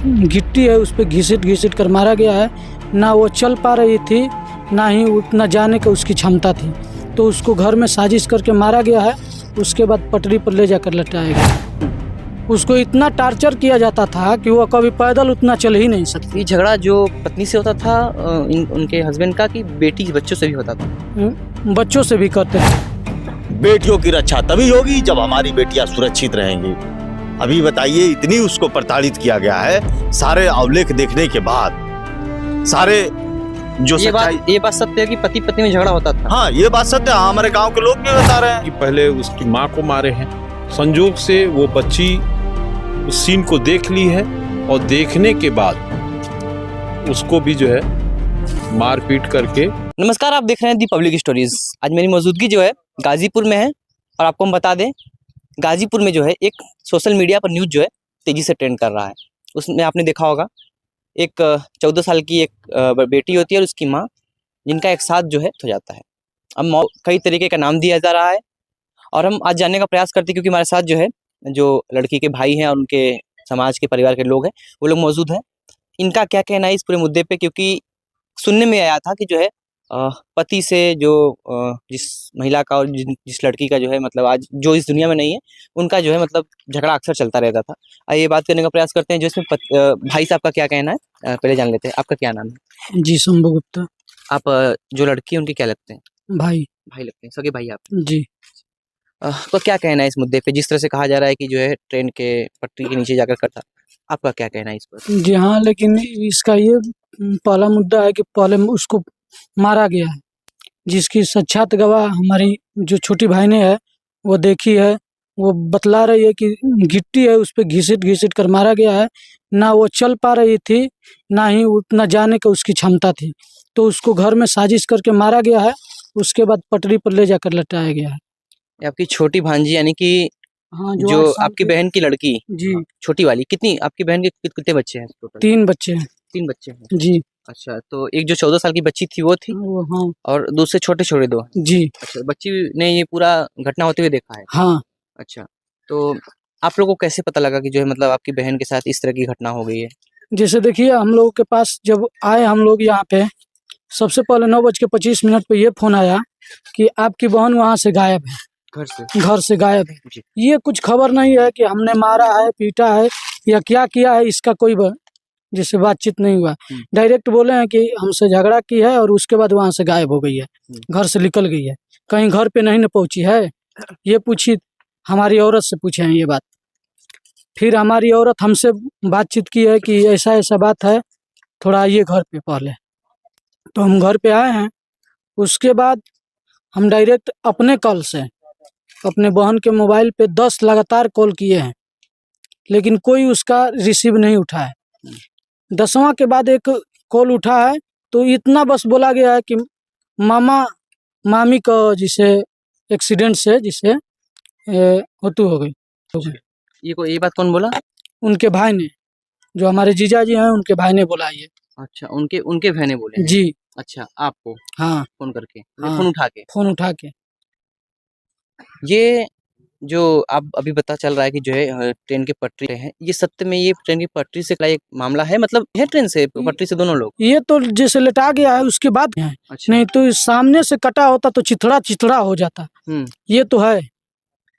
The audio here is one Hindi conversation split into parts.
गिट्टी है उस पर घिसट घिसट कर मारा गया है। ना वो चल पा रही थी, ना ही उतना जाने की उसकी क्षमता थी। तो उसको घर में साजिश करके मारा गया है। उसके बाद पटरी पर ले जाकर लटाया गया। उसको इतना टार्चर किया जाता था कि वो कभी पैदल उतना चल ही नहीं सकती। ये झगड़ा जो पत्नी से होता था उनके हस्बैंड का, कि बेटी बच्चों से भी होता था? बच्चों से भी करते थे। बेटियों की रक्षा तभी होगी जब हमारी बेटियां सुरक्षित रहेंगी। अभी बताइए, इतनी उसको प्रताड़ित किया गया है। सारे अवलेख देखने के बाद, सारे जो ये बात सत्य है कि पति पत्नी में झगड़ा होता था? हाँ, ये बात सत्य है। हमारे गांव के लोग भी बता रहे हैं कि पहले उसकी माँ को मारे हैं। संजोग से वो बच्ची उस सीन को देख ली है और देखने के बाद उसको भी जो है मार पीट करके। नमस्कार, आप देख रहे हैं दी पब्लिक स्टोरीज। आज मेरी मौजूदगी जो है गाजीपुर में है, और आपको हम बता दें गाजीपुर में जो है एक सोशल मीडिया पर न्यूज़ जो है तेज़ी से ट्रेंड कर रहा है। उसमें आपने देखा होगा एक 14 साल की एक बेटी होती है और उसकी माँ, जिनका एक साथ जो है हो जाता है। अब कई तरीके का नाम दिया जा रहा है और हम आज जानने का प्रयास करते हैं, क्योंकि हमारे साथ जो है जो लड़की के भाई हैं और उनके समाज के परिवार के लोग हैं, वो लोग मौजूद हैं। इनका क्या कहना है इस पूरे मुद्दे पे, क्योंकि सुनने में आया था कि जो है पति से जो जिस महिला का और जिस लड़की का जो है मतलब आज जो इस दुनिया में नहीं है, उनका जो है मतलब झगड़ा अक्सर चलता रहता था। आइए बात करने का प्रयास करते हैं जो इसमें भाई साहब का क्या कहना है, पहले जान लेते हैं। आपका क्या नाम है? जी, शंभू गुप्ता। आप जो लड़की है उनके क्या लगते हैं? भाई लगते हैं, सगे भाई आप? जी। तो क्या कहना है इस मुद्दे पे, जिस तरह से कहा जा रहा है कि जो है ट्रेन के पटरी के नीचे जाकर करता, आपका क्या कहना है इस पर? जी हाँ, लेकिन इसका ये पहला मुद्दा है कि पहले उसको मारा गया है, जिसकी साक्षात गवाह हमारी जो छोटी भाई ने है वो देखी है। वो बतला रही है कि गिट्टी है उस पर घिसट घिसट कर मारा गया है। ना वो चल पा रही थी, ना ही उतना जाने की उसकी क्षमता थी। तो उसको घर में साजिश करके मारा गया है। उसके बाद पटरी पर ले जाकर लटाया गया है। आपकी छोटी भांजी यानी कि हाँ, जो आपकी बहन की लड़की जी, छोटी वाली, कितनी आपकी बहन के कितने बच्चे हैं टोटल? 3 बच्चे हैं। 3 बच्चे हैं जी। अच्छा, तो एक जो 14 साल की बच्ची थी वो थी, हाँ और दूसरे छोटे छोटे 2? जी। अच्छा, बच्ची ने ये पूरा घटना होते हुए देखा है? हाँ। अच्छा, तो आप लोगों को कैसे पता लगा कि जो है मतलब आपकी बहन के साथ इस तरह की घटना हो गई है? जैसे देखिए, हम लोगों के पास जब आए हम लोग यहाँ पे, सबसे पहले 9:25 पे ये फोन आया कि आपकी बहन वहाँ से गायब है, घर से गायब है। ये कुछ खबर नहीं है कि हमने मारा है, पीटा है या क्या किया है, इसका कोई जैसे बातचीत नहीं हुआ। डायरेक्ट बोले हैं कि हमसे झगड़ा की है और उसके बाद वहाँ से गायब हो गई है, घर से निकल गई है। कहीं घर पे नहीं न पहुँची है, ये पूछी हमारी औरत से, पूछे हैं ये बात। फिर हमारी औरत हमसे बातचीत की है कि ऐसा ऐसा बात है, थोड़ा आइए घर पे पहले। तो हम घर पे आए हैं। उसके बाद हम डायरेक्ट अपने कॉल से अपने बहन के मोबाइल पे 10 लगातार कॉल किए हैं, लेकिन कोई उसका रिसीव नहीं उठा है। 10वां के बाद एक कॉल उठा है तो इतना बस बोला गया है कि मामी का जिसे एक्सीडेंट से जिसे मृत्यु हो गई। ये बात कौन बोला? उनके भाई ने, जो हमारे जीजा जी हैं, उनके भाई ने बोला ये। अच्छा, उनके भाई ने बोले? जी। अच्छा, आपको? हाँ, फोन करके? हाँ, फोन उठा के। ये जो आप अभी पता चल रहा है कि जो है ट्रेन की पटरी पे है, ये सत्य में ये ट्रेन की पटरी से एक मामला है, मतलब है ट्रेन से पटरी से दोनों लोग? ये तो जैसे लटा गया है उसके बाद है। अच्छा। नहीं तो सामने से कटा होता तो चिथड़ा हो जाता। ये तो है।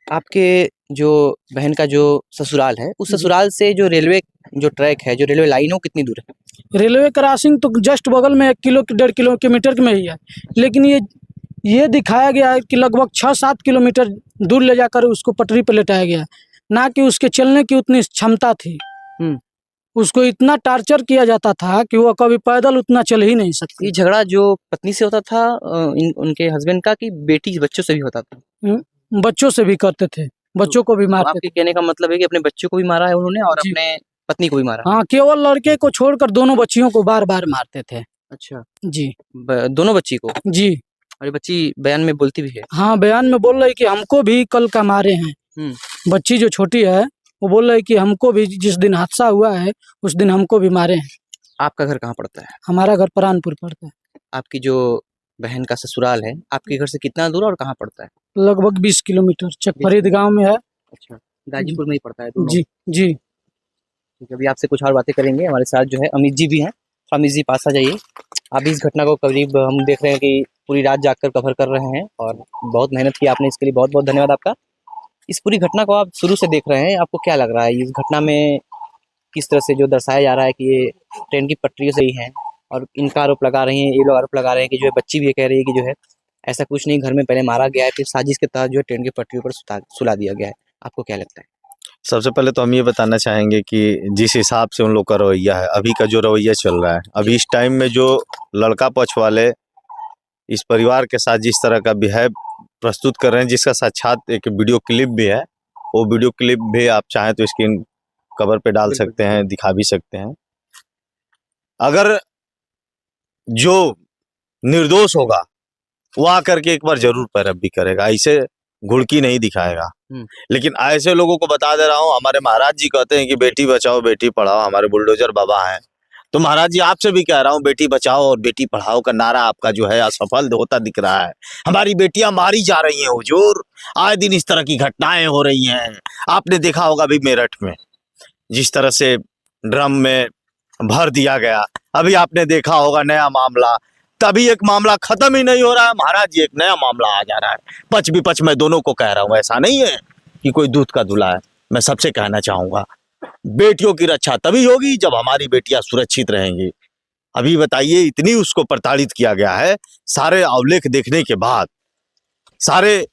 आपके जो बहन का जो ससुराल है, उस ससुराल से जो रेलवे जो ट्रैक है, जो रेलवे लाइन है, वो कितनी दूर है? रेलवे क्रॉसिंग तो जस्ट बगल में 1-1.5 किलोमीटर में ही है, लेकिन ये दिखाया गया है कि लगभग 6-7 किलोमीटर दूर ले जाकर उसको पटरी पर लेटाया गया, ना कि उसके चलने की उतनी क्षमता थी। उसको इतना टार्चर किया जाता था कि वो कभी पैदल उतना चल ही नहीं सकती। ये झगड़ा जो पत्नी से होता था उनके हस्बैंड का, कि बेटी बच्चों से भी होता था? बच्चों से भी करते थे, बच्चों को भी मारते आपके कहने का मतलब है कि अपने बच्चों को भी मारा है उन्होंने और अपने पत्नी को भी मारा? हाँ, केवल लड़के को छोड़कर दोनों बच्चियों को बार बार मारते थे। अच्छा जी। दोनों बच्ची को? जी। और ये बच्ची बयान में बोलती भी है? हाँ, बयान में बोल रही कि हमको भी कल का मारे हैं। बच्ची जो छोटी है वो बोल रही कि हमको भी जिस दिन हादसा हुआ है उस दिन हमको भी मारे हैं। आपका घर कहाँ पड़ता है? हमारा घर परानपुर पड़ता है। आपकी जो बहन का ससुराल है आपके घर से कितना दूर और कहाँ पड़ता है? लगभग 20 किलोमीटर चकफरीद गांव में है। अच्छा, गाजीपुर में ही पड़ता है दोनों? जी जी। ठीक है, अभी आपसे कुछ और बातें करेंगे। हमारे साथ जो है अमित जी भी हैं। तो अमित जी पास आ जाइए। आप इस घटना को करीब हम देख रहे हैं कि पूरी रात जागकर कवर कर रहे हैं और बहुत मेहनत की आपने, इसके लिए बहुत बहुत धन्यवाद आपका। इस पूरी घटना को आप शुरू से देख रहे हैं, आपको क्या लग रहा है इस घटना में किस तरह से जो दर्शाया जा रहा है कि ये ट्रेन की पटरियों से ही है, और इनका आरोप लगा रहे हैं, ये लोग आरोप लगा रहे हैं कि जो है बच्ची भी ये कह रही है कि जो है ऐसा कुछ नहीं, घर में पहले मारा गया है, फिर साजिश के तहत जो है ट्रेन की पटरियों पर सुला दिया गया है। आपको क्या लगता है? सबसे पहले तो हम ये बताना चाहेंगे कि जिस हिसाब से उन लोग का रवैया है, अभी का जो रवैया चल रहा है, अभी इस टाइम में जो लड़का पक्ष वाले इस परिवार के साथ जिस तरह का बिहेव प्रस्तुत कर रहे हैं, जिसका साक्षात एक वीडियो क्लिप भी है, वो वीडियो क्लिप भी आप चाहें तो स्क्रीन कवर पे डाल सकते हैं, दिखा भी सकते हैं। अगर जो निर्दोष होगा वो आकर के एक बार जरूर पैरवी करेगा, ऐसे घुड़की नहीं दिखाएगा। लेकिन ऐसे लोगों को बता दे रहा हूँ, हमारे महाराज जी कहते हैं कि बेटी बचाओ बेटी पढ़ाओ, हमारे बुलडोजर बाबा हैं, तो महाराज जी आपसे भी कह रहा हूँ, बेटी बचाओ और बेटी पढ़ाओ का नारा आपका जो है असफल होता दिख रहा है। हमारी बेटियां मारी जा रही हैं हुजूर, आए दिन इस तरह की घटनाएं हो रही हैं। आपने देखा होगा अभी मेरठ में जिस तरह से ड्रम में भर दिया गया, अभी आपने देखा होगा नया मामला, तभी एक मामला खत्म ही नहीं हो रहा है, महाराज जी एक नया मामला आ जा रहा है। पच विपक्ष मैं दोनों को कह रहा हूँ, ऐसा नहीं है कि कोई दूध का दूल्हा है। मैं सबसे कहना चाहूंगा, बेटियों की रक्षा तभी होगी जब हमारी बेटियां सुरक्षित रहेंगी। अभी बताइए, इतनी उसको प्रताड़ित किया गया है, सारे अवलेख देखने के बाद, सारे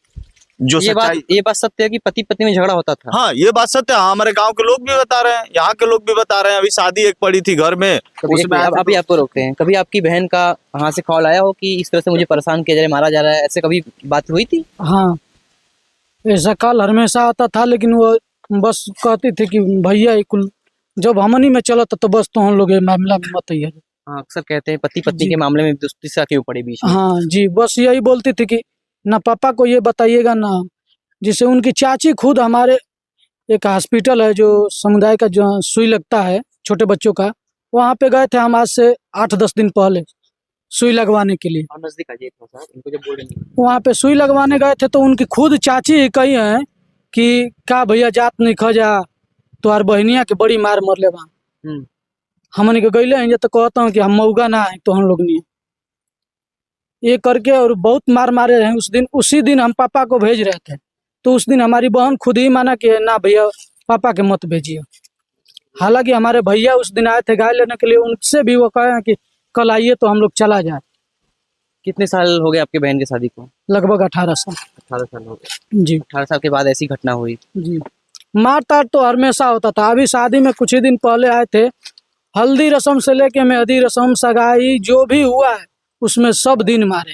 जो ये बात सत्य है कि पति पत्नी में झगड़ा होता था। हाँ, ये बात सत्य है। हमारे गांव के लोग भी बता रहे हैं, यहाँ के लोग भी बता रहे हैं। अभी शादी एक पड़ी थी घर में, उसमें अभी आपको रोकते हैं। कभी आपकी बहन का वहाँ से कॉल आया हो कि इस तरह से मुझे परेशान किया जा रहा है, मारा जा रहा है, ऐसे कभी बात हुई थी? हाँ, ऐसा कॉल हमेशा आता था, लेकिन वो बस कहती थी कि भैया ये कुल जब हमनी में चला तो बस तो हम लोग ये मामला में मत आइए। हाँ, अक्सर कहते हैं पति पत्नी जी। के मामले में दोस्ती सा क्यों पड़ी बीच में। हाँ जी, बस यही बोलती थी कि ना पापा को ये बताइएगा ना। जिससे उनकी चाची खुद हमारे एक हॉस्पिटल है जो समुदाय का जो सुई लगता है छोटे बच्चों का, वहाँ पे गए थे हम आज से 8-10 दिन पहले सुई लगवाने के लिए। नजदीक आ जाइए थोड़ा सा, इनको जब बोलेंगे। वहाँ पे सुई लगवाने गए थे तो उनकी खुद चाची ही कही है कि का भैया जात नहीं खजा तो बहनिया के बड़ी मार मर ले। हमने के गईले हैं तो कहता हूँ कि हम मऊगा ना है तो हम लोग नहीं ये करके, और बहुत मार मारे हैं उस दिन। उसी दिन हम पापा को भेज रहे थे तो उस दिन हमारी बहन खुद ही माना कि ना भैया पापा के मत भेजिए। हालांकि हमारे भैया उस दिन आए थे गाय लेने के लिए, उनसे भी वो कहे कि कल आइए तो हम लोग चला जाए। कितने साल हो गए आपके बहन की शादी को? लगभग 18 साल। 18 साल हो गए जी। 18 साल के बाद ऐसी घटना हुई? जी, मार तार तो हमेशा होता था। अभी शादी में कुछ ही दिन पहले आए थे, हल्दी रस्म से लेके मेहंदी रस्म, सगाई जो भी हुआ है उसमें सब दिन मारे।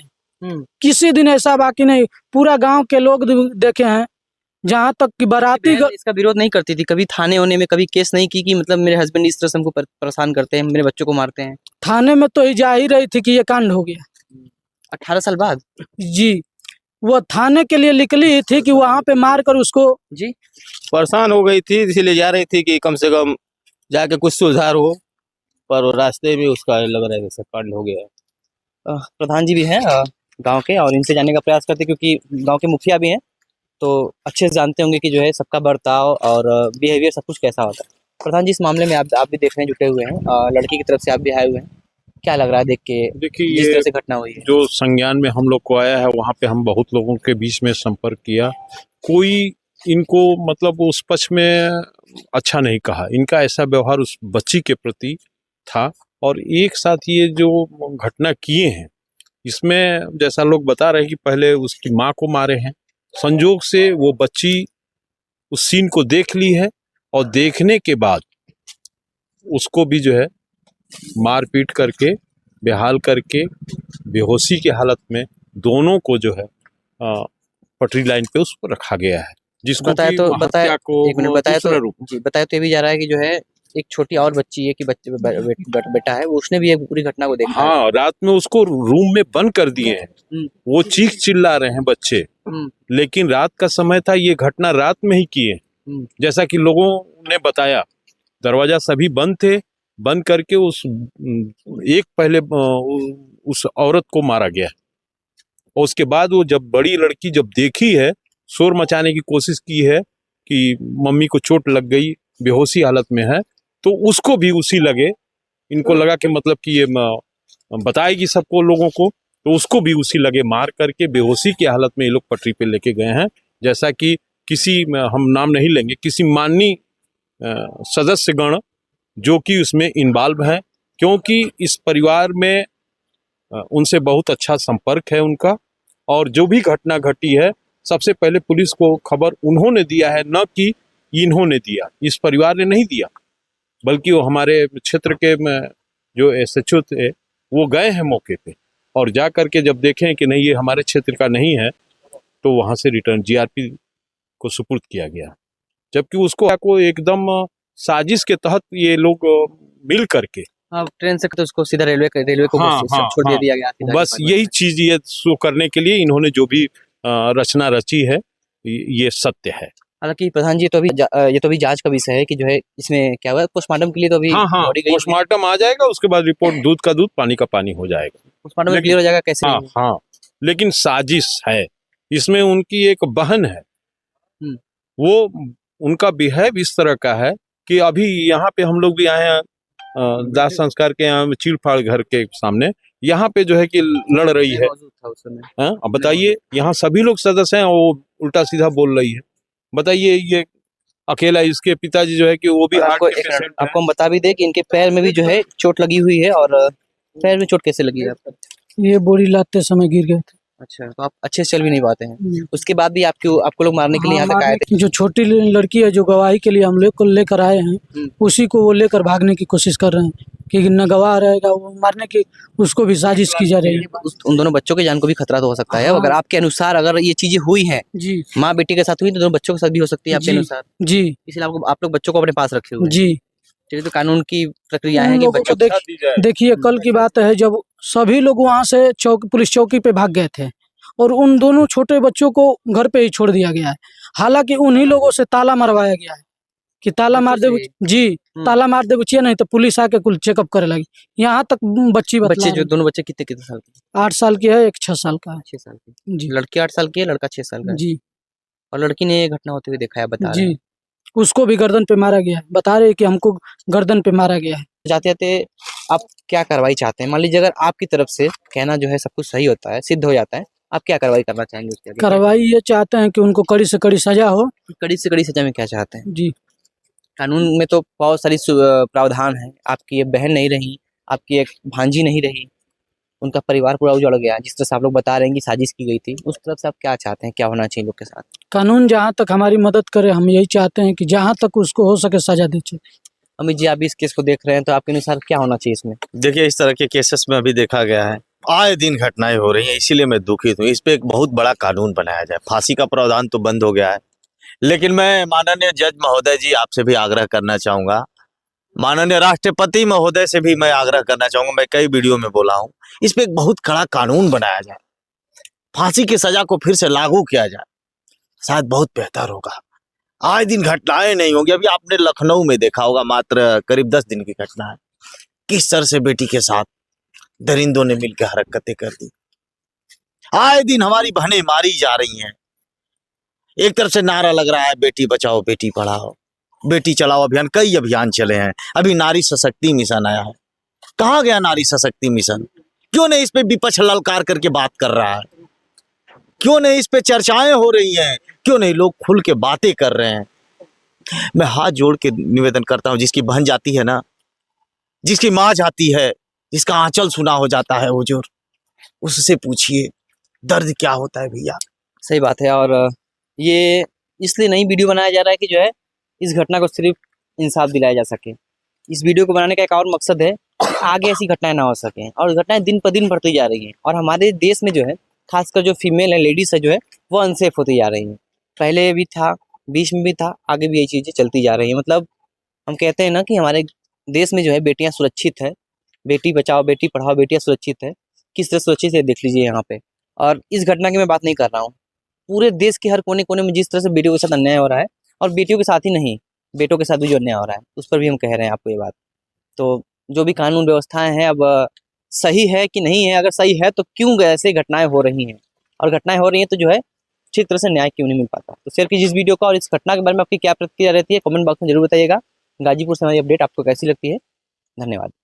किसी दिन ऐसा बाकी नहीं। पूरा गांव के लोग देखे हैं, जहां तक कि बाराती इसका विरोध नहीं करती थी कभी? थाने होने में कभी केस नहीं की कि मतलब मेरे हस्बैंड इस तरह से हमको परेशान करते हैं, मेरे बच्चों को मारते हैं? थाने में तो ही जा ही रही थी कि ये कांड हो गया। 18 साल बाद? जी, वो थाने के लिए निकली ही थी कि वहां पे मार कर उसको जी परेशान हो गई थी, इसीलिए जा रही थी कि कम से कम जाके कुछ सुधार हो, पर रास्ते में उसका लग रहा है कि कांड हो गया। प्रधान जी भी हैं गांव के, और इनसे जानने का प्रयास करते क्योंकि गांव के मुखिया भी हैं, तो अच्छे से जानते होंगे कि जो है सबका बर्ताव और बिहेवियर सब कुछ कैसा होता है। प्रधान जी, इस मामले में आप भी देखने जुटे हुए हैं, लड़की की तरफ से आप भी आए हुए हैं, क्या लग रहा है देख के देखिए, जिस ये तरह से घटना हुई है? जो संज्ञान में हम लोग को आया है, वहाँ पे हम बहुत लोगों के बीच में संपर्क किया, कोई इनको मतलब उस पक्ष में अच्छा नहीं कहा। इनका ऐसा व्यवहार उस बच्ची के प्रति था, और एक साथ ये जो घटना किए हैं, इसमें जैसा लोग बता रहे हैं कि पहले उसकी माँ को मारे हैं। संजोग से वो बच्ची उस सीन को देख ली है, और देखने के बाद उसको भी जो है मार पीट करके, बेहाल करके, बेहोशी की हालत में दोनों को जो है पटरी लाइन पे उसको रखा गया है, जिसको बताया कि तो हत्या को एक मिनट, बताया दूसरा तो रूप। जी, बताया तो ये भी जा रहा है कि जो है एक छोटी और बच्ची है कि बच्चे बेटा है, उसने भी ये पूरी घटना को देखा है। हाँ, रात में उसको रूम में बंद कर दिए हैं, वो चीख चिल्ला रहे हैं बच्चे, लेकिन रात का समय था, ये घटना रात में ही किए। जैसा कि लोगों ने बताया, दरवाजा सभी बंद थे, बंद करके उस एक पहले उस औरत को मारा गया, और उसके बाद वो जब बड़ी लड़की जब देखी है, शोर मचाने की कोशिश की है कि मम्मी को चोट लग गई, बेहोशी हालत में है, तो उसको भी उसी लगे, इनको लगा कि मतलब कि ये बताएगी सबको लोगों को, तो उसको भी उसी लगे मार करके बेहोशी की हालत में ये लोग पटरी पे लेके गए हैं। जैसा कि किसी, हम नाम नहीं लेंगे, किसी माननीय सदस्यगण जो कि उसमें इन्वॉल्व है, क्योंकि इस परिवार में उनसे बहुत अच्छा संपर्क है उनका, और जो भी घटना घटी है सबसे पहले पुलिस को खबर उन्होंने दिया है, न कि इन्होंने दिया, इस परिवार ने नहीं दिया, बल्कि वो हमारे क्षेत्र के जो SHO थे वो गए हैं मौके पे, और जा करके जब देखें कि नहीं ये हमारे क्षेत्र का नहीं है, तो वहाँ से रिटर्न GRP को सुपुर्द किया गया, जबकि उसको एकदम साजिश के तहत ये लोग मिल करके ट्रेन से तो उसको सीधा रेलवे को हाँ, हाँ, छोड़ हाँ, दिया गया सीधा बस यही चीज ये शो करने के लिए इन्होंने जो भी रचना रची है ये सत्य है। हालांकि प्रधान जी, ये तो भी जांच का विषय है कि जो है इसमें क्या हुआ। पोस्टमार्टम के लिए तो अभी हाँ, बॉडी गई, पोस्टमार्टम आ जाएगा, उसके बाद रिपोर्ट दूध का दूध पानी का पानी हो जाएगा, पोस्टमार्टम में क्लियर हो जाएगा कैसे। हाँ हाँ, लेकिन साजिश है इसमें। उनकी एक बहन है, वो उनका बिहेव इस तरह का है कि अभी यहाँ पे हम लोग भी आए हैं दाह संस्कार के यहाँ चीड़फाड़ घर के सामने, यहाँ पे जो है कि लड़ रही है। अब बताइए, यहाँ सभी लोग सदस्य हैं, वो उल्टा सीधा बोल रही है। बताइए, ये अकेला इसके पिताजी जो है कि वो भी हार्ट के पेशेंट हैं। आपको हम बता भी दे कि इनके पैर में भी जो है चोट लगी हुई है। और पैर में चोट कैसे लगी है आपको? ये बोरी लाते समय गिर गए थे। अच्छा, तो आप अच्छे से चल भी नहीं पाते हैं, उसके बाद भी आपको लोग मारने के लिए यहाँ तक आए थे। जो छोटी लड़की है जो गवाही के लिए हम लोग को लेकर आए हैं, उसी को वो लेकर भागने की कोशिश कर रहे हैं कि न गवाह रहेगा, वो मारने की उसको भी साजिश की जा रही है। उन दोनों बच्चों की जान को भी खतरा तो हो सकता है। अगर आपके अनुसार अगर ये चीजें हुई हैं जी, माँ बेटी के साथ हुई, तो दोनों बच्चों के साथ भी हो सकती है आपके अनुसार जी, इसलिए आप लोग बच्चों को अपने पास रखे हुए हैं। जी। चलिए, तो कानून की प्रक्रिया है कि लोगों बच्चों को देखिए, कल की बात है जब सभी लोग वहाँ से पुलिस चौकी पे भाग गए थे और उन दोनों छोटे बच्चों को घर पे ही छोड़ दिया गया है। हालांकि उन्हीं लोगों से ताला मरवाया गया है कि ताला मार दे जी, ताला मार दे बच्चिया, नहीं तो पुलिस आके कुल चेकअप करे लगी। यहाँ तक बच्चे जो दोनों बच्चे कितने साल के? 8 साल की है, एक 6 साल का है। 6 साल की जी, लड़की 8 साल की है, लड़का 6 साल का है। जी, और लड़की ने ये घटना होते हुए देखा है, बता रहे हैं। जी। उसको भी गर्दन पे मारा गया है, बता रहे कि हमको गर्दन पे मारा गया है। जाते जाते आप क्या कार्रवाई चाहते हैं? मान लीजिए अगर आपकी तरफ से कहना जो है सब कुछ सही होता है, सिद्ध हो जाता है, आप क्या कार्रवाई करना चाहेंगे उसके आगे? कार्रवाई ये चाहते हैं कि उनको कड़ी से कड़ी सजा हो। कड़ी से कड़ी सजा में क्या चाहते हैं? जी, कानून में तो बहुत सारी प्रावधान है। आपकी ये बहन नहीं रही, आपकी एक भांजी नहीं रही, उनका परिवार पूरा उजड़ गया। जिस तरह से आप लोग बता रहे हैं कि साजिश की गई थी, उस तरफ से आप क्या चाहते हैं, क्या होना चाहिए लोग के साथ? कानून जहाँ तक हमारी मदद करे, हम यही चाहते हैं कि जहाँ तक उसको हो सके सजा दे। अमित जी, आप इस केस को देख रहे हैं, तो आपके अनुसार क्या होना चाहिए इसमें? देखिए, इस तरह के केसेस में अभी देखा गया है, आए दिन घटनाएं हो रही हैं, इसीलिए मैं दुखित हूँ। इस पे एक बहुत बड़ा कानून बनाया जाए। फांसी का प्रावधान तो बंद हो गया है, लेकिन मैं माननीय जज महोदय जी आपसे भी आग्रह करना चाहूंगा, माननीय राष्ट्रपति महोदय से भी मैं आग्रह करना चाहूंगा, मैं कई वीडियो में बोला हूं, इस पे एक बहुत कड़ा कानून बनाया जाए, फांसी की सजा को फिर से लागू किया जाए, शायद बहुत बेहतर होगा। आए दिन घटनाएं नहीं होंगी। अभी आपने लखनऊ में देखा होगा, मात्र करीब 10 दिन की घटना है, किस तरह से बेटी के साथ दरिंदों ने मिलकर हरकतें कर दी। आए दिन हमारी बहनें मारी जा रही हैं। एक तरफ से नारा लग रहा है बेटी बचाओ बेटी पढ़ाओ, बेटी चलाओ अभियान, कई अभियान चले हैं। अभी नारी सशक्ति मिशन आया है, कहाँ गया नारी सशक्ति मिशन? क्यों नहीं इस पे विपक्ष ललकार करके बात कर रहा है? क्यों नहीं इस पे चर्चाएं हो रही हैं? क्यों नहीं लोग खुल के बातें कर रहे हैं? मैं हाथ जोड़ के निवेदन करता हूं, जिसकी बहन जाती है ना, जिसकी माँ जाती है, जिसका आंचल सुना हो जाता है हुजूर, उससे पूछिए दर्द क्या होता है भैया। सही बात है। और ये इसलिए नई वीडियो बनाया जा रहा है कि जो है इस घटना को सिर्फ इंसाफ दिलाया जा सके। इस वीडियो को बनाने का एक और मकसद है आगे ऐसी घटनाएं ना हो सकें, और घटनाएं दिन पर दिन बढ़ती जा रही हैं। और हमारे देश में जो है खासकर जो फीमेल है, लेडीज है, जो है वो अनसेफ होती जा रही हैं। पहले भी था, बीच में भी था, आगे भी यही चीज़ें चलती जा रही हैं। मतलब हम कहते हैं ना कि हमारे देश में जो है बेटियाँ सुरक्षित है, बेटी बचाओ बेटी पढ़ाओ, बेटियाँ सुरक्षित है। किस तरह सुरक्षित है देख लीजिए यहाँ पे। और इस घटना की मैं बात नहीं कर रहा हूँ, पूरे देश के हर कोने कोने में जिस तरह से बेटियों के साथ अन्याय हो रहा है, और बेटियों के साथ ही नहीं बेटों के साथ भी जो अन्याय हो रहा है, उस पर भी हम कह रहे हैं आपको ये बात। तो जो भी कानून व्यवस्थाएं हैं, अब सही है कि नहीं है? अगर सही है तो क्यों ऐसे घटनाएं हो रही हैं? और घटनाएं हो रही हैं तो जो है ठीक तरह से न्याय क्यों नहीं मिल पाता? तो शेयर कीजिए इस वीडियो का, और इस घटना के बारे में आपकी क्या प्रतिक्रिया रहती है कमेंट बॉक्स में जरूर बताइएगा। गाजीपुर से हमारी अपडेट आपको कैसी लगती है? धन्यवाद।